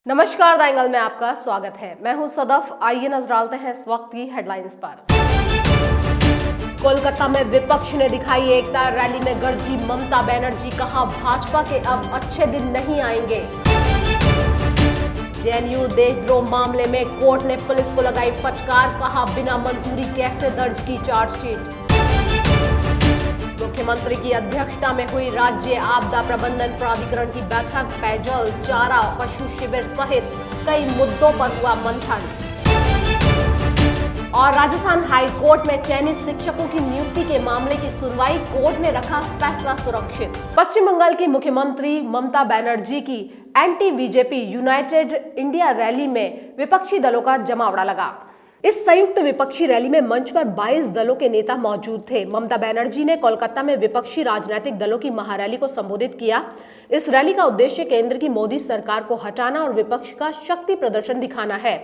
नमस्कार, the angle में आपका स्वागत है। मैं हूं सदफ। आइए नजर डालते हैं इस वक्त की हेडलाइंस पर। कोलकाता में विपक्ष ने दिखाई एकता, रैली में गरजी ममता बनर्जी, कहा भाजपा के अब अच्छे दिन नहीं आएंगे। जेएनयू देशद्रोह मामले में कोर्ट ने पुलिस को लगाई फटकार, कहा बिना मंजूरी कैसे दर्ज की चार्जशीट। मुख्यमंत्री की अध्यक्षता में हुई राज्य आपदा प्रबंधन प्राधिकरण की बैठक, पेयजल, चारा, पशु शिविर सहित कई मुद्दों पर हुआ मंथन। और राजस्थान हाई कोर्ट में चयनित शिक्षकों की नियुक्ति के मामले की सुनवाई, कोर्ट ने रखा फैसला सुरक्षित। पश्चिम बंगाल की मुख्यमंत्री ममता बनर्जी की anti BJP United India rally में विपक्षी दलों का जमावड़ा लगा। इस संयुक्त विपक्षी रैली में मंच पर 22 दलों के नेता मौजूद थे। ममता बनर्जी ने कोलकाता में विपक्षी राजनीतिक दलों की महारैली को संबोधित किया। इस रैली का उद्देश्य केंद्र की मोदी सरकार को हटाना और विपक्ष का शक्ति प्रदर्शन दिखाना है।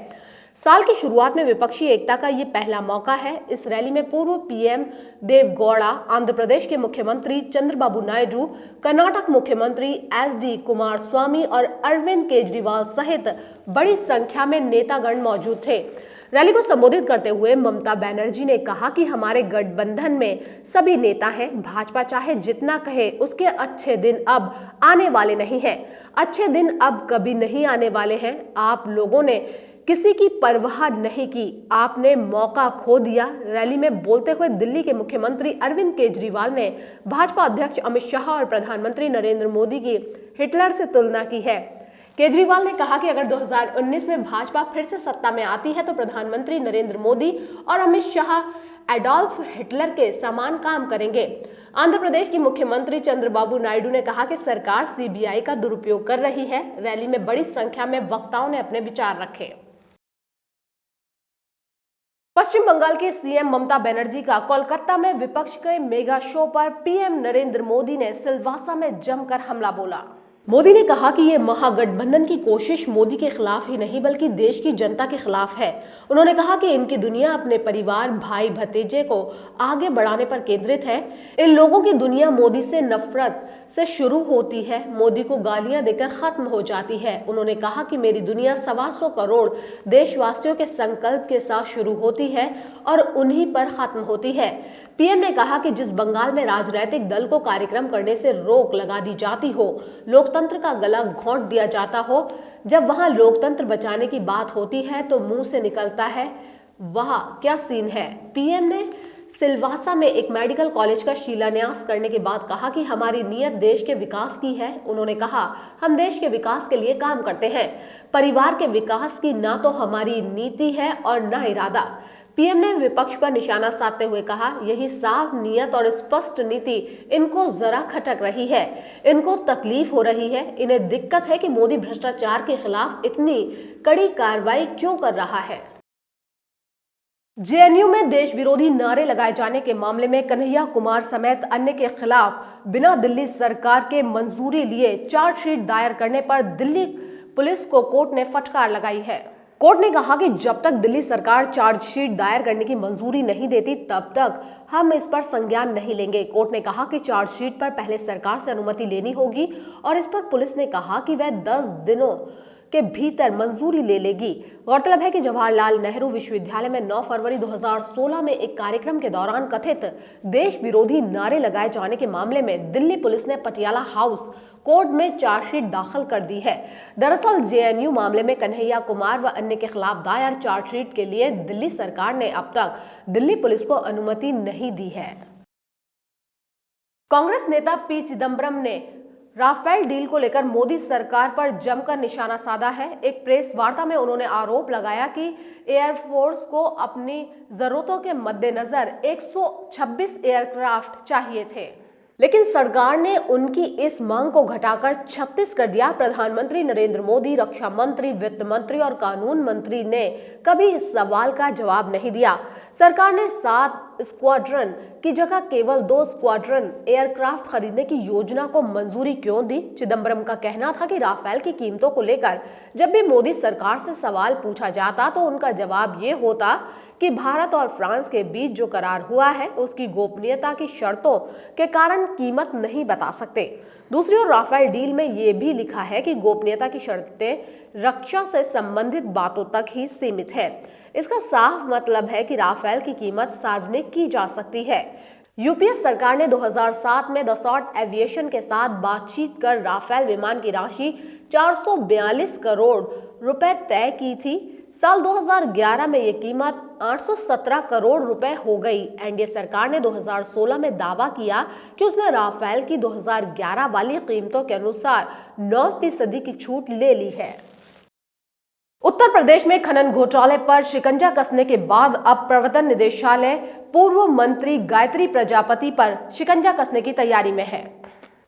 साल की शुरुआत में विपक्षी एकता का ये पहला मौका है। इस रैली में पूर्व पीएम देवेगौड़ा, आंध्र प्रदेश के मुख्यमंत्री चंद्रबाबू नायडू, कर्नाटक मुख्यमंत्री एसडी कुमारस्वामी और अरविंद केजरीवाल सहित बड़ी संख्या में नेतागण मौजूद थे। रैली को संबोधित करते हुए ममता बनर्जी ने कहा कि हमारे गठबंधन में सभी नेता हैं। भाजपा चाहे जितना कहे, उसके अच्छे दिन अब आने वाले नहीं हैं। अच्छे दिन अब कभी नहीं आने वाले हैं। आप लोगों ने किसी की परवाह नहीं की, आपने मौका खो दिया। रैली में बोलते हुए दिल्ली के मुख्यमंत्री अरविंद केजरीवाल ने भाजपा अध्यक्ष अमित शाह और प्रधानमंत्री नरेंद्र मोदी की हिटलर से तुलना की है। केजरीवाल ने कहा कि अगर 2019 में भाजपा फिर से सत्ता में आती है तो प्रधानमंत्री नरेंद्र मोदी और अमित शाह एडोल्फ हिटलर के समान काम करेंगे। आंध्र प्रदेश की मुख्यमंत्री चंद्रबाबू नायडू ने कहा कि सरकार सीबीआई का दुरुपयोग कर रही है। रैली में बड़ी संख्या में वक्ताओं ने अपने विचार रखे। पश्चिम बंगाल की सीएम ममता बनर्जी का कोलकाता में विपक्ष के मेगा शो पर पीएम नरेंद्र मोदी ने सिलवासा में जमकर हमला बोला। मोदी ने कहा कि ये महागठबंधन की कोशिश मोदी के खिलाफ ही नहीं बल्कि देश की जनता के खिलाफ है। उन्होंने कहा कि इनकी दुनिया अपने परिवार, भाई भतीजे को आगे बढ़ाने पर केंद्रित है। इन लोगों की दुनिया मोदी से नफरत से शुरू होती है, मोदी को गालियां देकर खत्म हो जाती है। उन्होंने कहा कि मेरी दुनिया 125 करोड़ देशवासियों के संकल्प के साथ शुरू होती है और उन्हीं पर खत्म होती है। पीएम ने कहा कि जिस बंगाल में राजनीतिक दल को कार्यक्रम करने से रोक लगा दी जाती हो, लोकतंत्र का गला घोंट दिया जाता हो, जब वहां लोकतंत्र बचाने की बात होती है तो मुंह से निकलता है वाह क्या सीन है। पीएम ने सिलवासा में एक मेडिकल कॉलेज का शिलान्यास करने के बाद कहा कि हमारी नीयत देश के विकास की है। उन्होंने कहा हम देश के विकास के लिए काम करते हैं, परिवार के विकास की ना तो हमारी नीति है और न इरादा। पीएम ने विपक्ष पर निशाना साधते हुए कहा यही साफ नीयत और स्पष्ट नीति इनको जरा खटक रही है, इनको तकलीफ हो रही है, इन्हें दिक्कत है कि मोदी भ्रष्टाचार के खिलाफ इतनी कड़ी कार्रवाई क्यों कर रहा है। जेएनयू में देश विरोधी नारे लगाए जाने के मामले में कन्हैया कुमार समेत अन्य के खिलाफ बिना दिल्ली सरकार के मंजूरी लिए चार्जशीट दायर करने पर दिल्ली पुलिस को कोर्ट ने फटकार लगाई है। कोर्ट ने कहा कि जब तक दिल्ली सरकार चार्जशीट दायर करने की मंजूरी नहीं देती तब तक हम इस पर संज्ञान नहीं लेंगे। कोर्ट ने कहा कि चार्जशीट पर पहले सरकार से अनुमति लेनी होगी और इस पर पुलिस ने कहा कि वह 10 दिनों के भीतर मंजूरी ले लेगी। गौरतलब है कि जवाहरलाल नेहरू विश्वविद्यालय में 9 फरवरी 2016 में एक कार्यक्रम के दौरान कथित देश विरोधी नारे लगाए जाने के मामले में दिल्ली पुलिस ने पटियाला हाउस कोर्ट में चार्जशीट दाखिल कर दी है। दरअसल जेएनयू मामले में कन्हैया कुमार व अन्य के खिलाफ दायर चार्जशीट के लिए दिल्ली सरकार ने अब तक दिल्ली पुलिस को अनुमति नहीं दी है। कांग्रेस नेता पी चिदम्बरम ने राफेल डील को लेकर मोदी सरकार पर जमकर निशाना साधा है। एक प्रेस वार्ता में उन्होंने आरोप लगाया कि एयरफोर्स को अपनी जरूरतों के मद्देनजर 126 एयरक्राफ्ट चाहिए थे, लेकिन सरकार ने उनकी इस मांग को घटाकर 36 कर दिया। प्रधानमंत्री नरेंद्र मोदी, रक्षा मंत्री, वित्त मंत्री और कानून मंत्री ने कभी इस सवाल का जवाब नहीं दिया। सरकार ने 7 स्क्वाड्रन की जगह केवल 2 स्क्वाड्रन एयरक्राफ्ट खरीदने की योजना को मंजूरी क्यों दी? चिदम्बरम का कहना था कि राफेल की कीमतों को लेकर जब भी मोदी सरकार से सवाल पूछा जाता तो उनका जवाब ये होता कि भारत और फ्रांस के बीच जो करार हुआ है उसकी गोपनीयता की शर्तों के कारण कीमत नहीं बता सकते। दूसरी ओर राफेल डील में ये भी लिखा है कि गोपनीयता की शर्तें रक्षा से संबंधित बातों तक ही सीमित है। इसका साफ मतलब है कि राफेल की कीमत सार्वजनिक की जा सकती है। यूपीए सरकार ने 2007 में दसॉल्ट एविएशन के साथ बातचीत कर राफेल विमान की राशि 442 करोड़ रुपए तय की थी। साल 2011 में ये कीमत 817 करोड़ रुपए हो गई। एनडीए सरकार ने 2016 में दावा किया कि उसने राफेल की 2011 वाली कीमतों के अनुसार 9% की छूट ले ली है। उत्तर प्रदेश में खनन घोटाले पर शिकंजा कसने के बाद अब प्रवर्तन निदेशालय पूर्व मंत्री गायत्री प्रजापति पर शिकंजा कसने की तैयारी में है।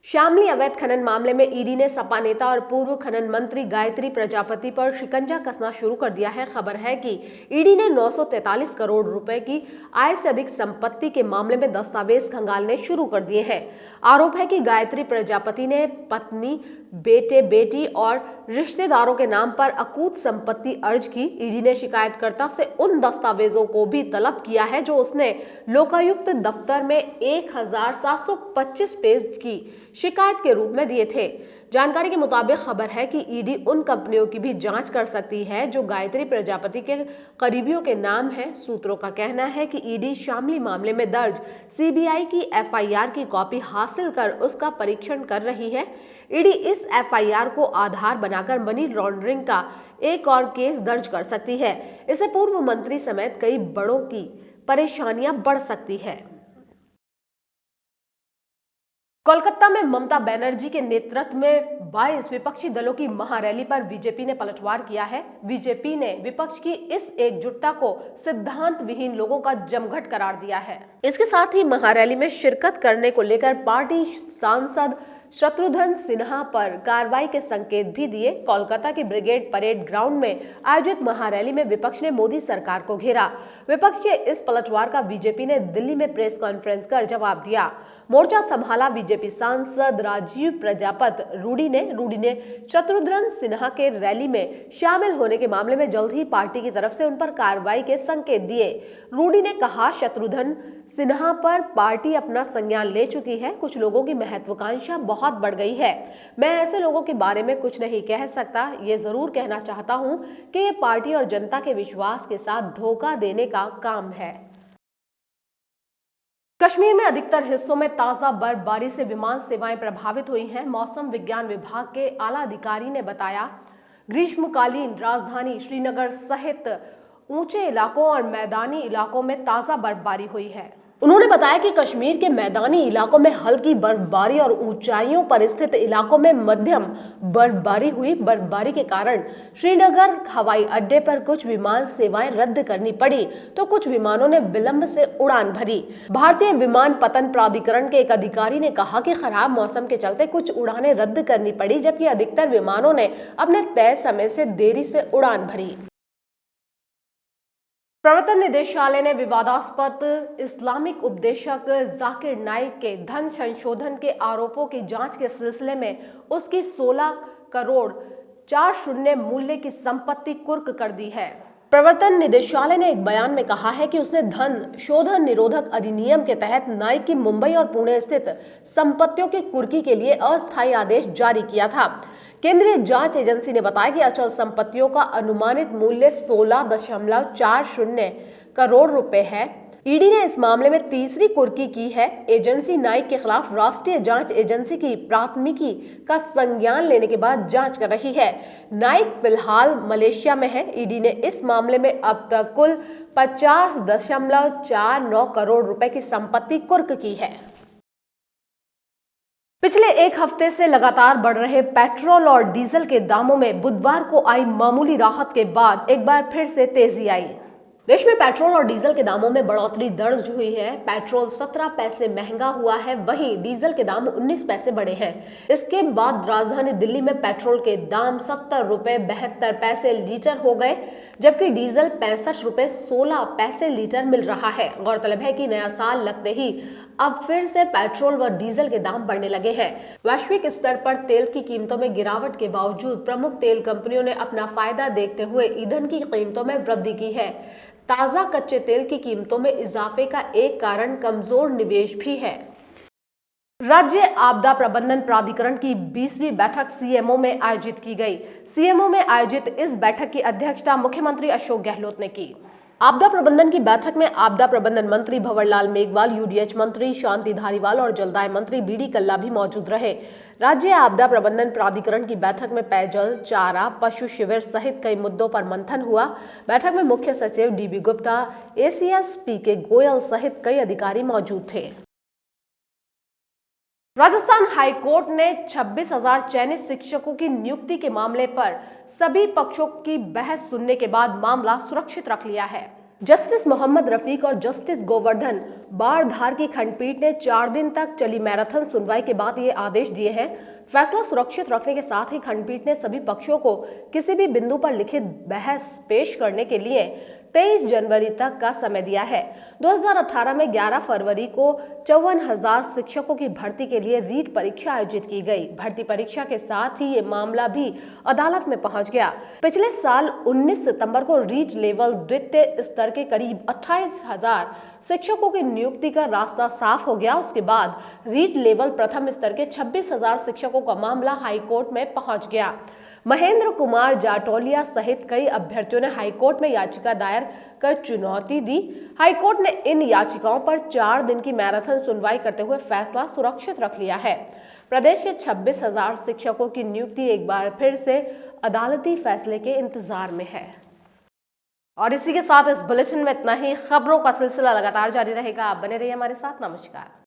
शामली अवैध खनन मामले में ईडी ने सपा नेता और पूर्व खनन मंत्री गायत्री प्रजापति पर शिकंजा कसना शुरू कर दिया है। खबर है कि ईडी ने 943 करोड़ रुपए की आय से अधिक संपत्ति के मामले में दस्तावेज खंगालने शुरू कर दिए हैं। आरोप है कि गायत्री प्रजापति ने पत्नी, बेटे, बेटी और रिश्तेदारों के नाम पर अकूत संपत्ति अर्ज की। ईडी ने शिकायतकर्ता से उन दस्तावेजों को भी तलब किया है जो उसने लोकायुक्त दफ्तर में 1725 पेज की शिकायत के रूप में दिए थे। जानकारी के मुताबिक खबर है कि ईडी उन कंपनियों की भी जांच कर सकती है जो गायत्री प्रजापति के करीबियों के नाम है। सूत्रों का कहना है कि ईडी शामली मामले में दर्ज सीबीआई की एफआईआर की कॉपी हासिल कर उसका परीक्षण कर रही है। ईडी इस एफआईआर को आधार बनाकर मनी लॉन्ड्रिंग का एक और केस दर्ज कर सकती है। इससे पूर्व मंत्री समेत कई बड़ों की परेशानियां बढ़ सकती है। कोलकाता में ममता बनर्जी के नेतृत्व में 22 विपक्षी दलों की महारैली पर बीजेपी ने पलटवार किया है। बीजेपी ने विपक्ष की इस एकजुटता को सिद्धांत विहीन लोगों का जमघट करार दिया है। इसके साथ ही महारैली में शिरकत करने को लेकर पार्टी सांसद शत्रुघ्न सिन्हा पर कार्रवाई के संकेत भी दिए। कोलकाता के ब्रिगेड परेड ग्राउंड में आयोजित महारैली में विपक्ष ने मोदी सरकार को घेरा। विपक्ष के इस पलटवार का बीजेपी ने दिल्ली में प्रेस कॉन्फ्रेंस कर जवाब दिया। मोर्चा संभाला बीजेपी सांसद राजीव प्रजापति रूडी ने शत्रुघ्न सिन्हा के रैली में शामिल होने के मामले में जल्द ही पार्टी की तरफ से उन पर कार्रवाई के संकेत दिए। रूडी ने कहा, शत्रुघ्न सिन्हा पर पार्टी अपना संज्ञान ले चुकी है। कुछ लोगों की महत्वाकांक्षा बहुत बढ़ गई है। मैं ऐसे लोगों के बारे में कुछ नहीं कह सकता। ये जरूर कहना चाहता हूं कि ये पार्टी और जनता के विश्वास के साथ धोखा देने का काम है। कश्मीर में अधिकतर हिस्सों में ताजा बर्फबारी से विमान सेवाएं प्रभावित हुई हैं। मौसम विज्ञान विभाग के आला अधिकारी ने बताया, ग्रीष्मकालीन राजधानी श्रीनगर सहित ऊंचे इलाकों और मैदानी इलाकों में ताजा बर्फबारी हुई है। उन्होंने बताया कि कश्मीर के मैदानी इलाकों में हल्की बर्फबारी और ऊंचाइयों पर स्थित इलाकों में मध्यम बर्फबारी हुई। बर्फबारी के कारण श्रीनगर हवाई अड्डे पर कुछ विमान सेवाएं रद्द करनी पड़ी तो कुछ विमानों ने विलंब से उड़ान भरी। भारतीय विमानपत्तन प्राधिकरण के एक अधिकारी ने कहा कि खराब मौसम के चलते कुछ उड़ानें रद्द करनी पड़ी, जबकि अधिकतर विमानों ने अपने तय समय से देरी से उड़ान भरी। प्रवर्तन निदेशालय ने विवादास्पद इस्लामिक उपदेशक जाकिर नाइक के धन संशोधन के आरोपों की जांच के सिलसिले में उसकी 16 करोड़ 40 मूल्य की संपत्ति कुर्क कर दी है। प्रवर्तन निदेशालय ने एक बयान में कहा है कि उसने धन शोधन निरोधक अधिनियम के तहत नाइक की मुंबई और पुणे स्थित संपत्तियों की कुर्की के लिए अस्थायी आदेश जारी किया था। केंद्रीय जांच एजेंसी ने बताया कि अचल संपत्तियों का अनुमानित मूल्य 16.40 करोड़ रुपए है। ईडी ने इस मामले में तीसरी कुर्की की है। एजेंसी नाइक के खिलाफ राष्ट्रीय जांच एजेंसी की प्राथमिकी का संज्ञान लेने के बाद जांच कर रही है। नाइक फिलहाल मलेशिया में है। ईडी ने इस मामले में अब तक कुल 50.49 करोड़ रुपए की संपत्ति कुर्क की है। पिछले एक हफ्ते से लगातार बढ़ रहे पेट्रोल और डीजल के दामों में बुधवार को आई मामूली राहत के बाद एक बार फिर से तेजी आई। देश में पेट्रोल और डीजल के दामों में बढ़ोतरी दर्ज हुई है। पेट्रोल 17 पैसे महंगा हुआ है, वहीं डीजल के दाम 19 पैसे बढ़े हैं। इसके बाद राजधानी दिल्ली में पेट्रोल के दाम 70 रुपए 72 पैसे लीटर हो गए, जबकि डीजल 65 रुपए 16 पैसे लीटर मिल रहा है। गौरतलब है कि नया साल लगते ही अब फिर से पेट्रोल व डीजल के दाम बढ़ने लगे हैं। वैश्विक स्तर पर तेल की कीमतों में गिरावट के बावजूद प्रमुख तेल कंपनियों ने अपना फायदा देखते हुए ईंधन की कीमतों में वृद्धि की है। ताजा कच्चे तेल की कीमतों में इजाफे का एक कारण कमजोर निवेश भी है। राज्य आपदा प्रबंधन प्राधिकरण की 20वीं बैठक सीएमओ में आयोजित की गई। सीएमओ में आयोजित इस बैठक की अध्यक्षता मुख्यमंत्री अशोक गहलोत ने की। आपदा प्रबंधन की बैठक में आपदा प्रबंधन मंत्री भंवरलाल मेघवाल, यूडीएच मंत्री शांति धारीवाल और जलदाय मंत्री बीडी कल्ला भी मौजूद रहे। राज्य आपदा प्रबंधन प्राधिकरण की बैठक में पेयजल, चारा, पशु शिविर सहित कई मुद्दों पर मंथन हुआ। बैठक में मुख्य सचिव डीबी गुप्ता, एसीएस पीके गोयल सहित कई अधिकारी मौजूद थे। राजस्थान हाईकोर्ट ने 26,000 चयनित शिक्षकों की नियुक्ति के मामले पर सभी पक्षों की बहस सुनने के बाद मामला सुरक्षित रख लिया है। जस्टिस मोहम्मद रफीक और जस्टिस गोवर्धन बारधार की खंडपीठ ने 4 दिन तक चली मैराथन सुनवाई के बाद ये आदेश दिए हैं। फैसला सुरक्षित रखने के साथ ही खंडपीठ ने सभी पक्षों को किसी भी बिंदु पर लिखित बहस पेश करने के लिए 23 जनवरी तक का समय दिया है। 2018 में 11 फरवरी को 54,000 शिक्षकों की भर्ती के लिए रीट परीक्षा आयोजित की गई। भर्ती परीक्षा के साथ ही ये मामला भी अदालत में पहुंच गया। पिछले साल 19 सितंबर को रीट लेवल द्वितीय स्तर के करीब 28,000 शिक्षकों की नियुक्ति का रास्ता साफ हो गया। उसके बाद रीट लेवल प्रथम स्तर के 26,000 शिक्षकों का मामला हाईकोर्ट में पहुंच गया। महेंद्र कुमार जाटौलिया सहित कई अभ्यर्थियों ने हाईकोर्ट में याचिका दायर कर चुनौती दी। हाईकोर्ट ने इन याचिकाओं पर 4 दिन की मैराथन सुनवाई करते हुए फैसला सुरक्षित रख लिया है। प्रदेश के 26,000 शिक्षकों की नियुक्ति एक बार फिर से अदालती फैसले के इंतजार में है। और इसी के साथ इस बुलेटिन में इतना ही। खबरों का सिलसिला लगातार जारी रहेगा। आप बने रहिए हमारे साथ। नमस्कार।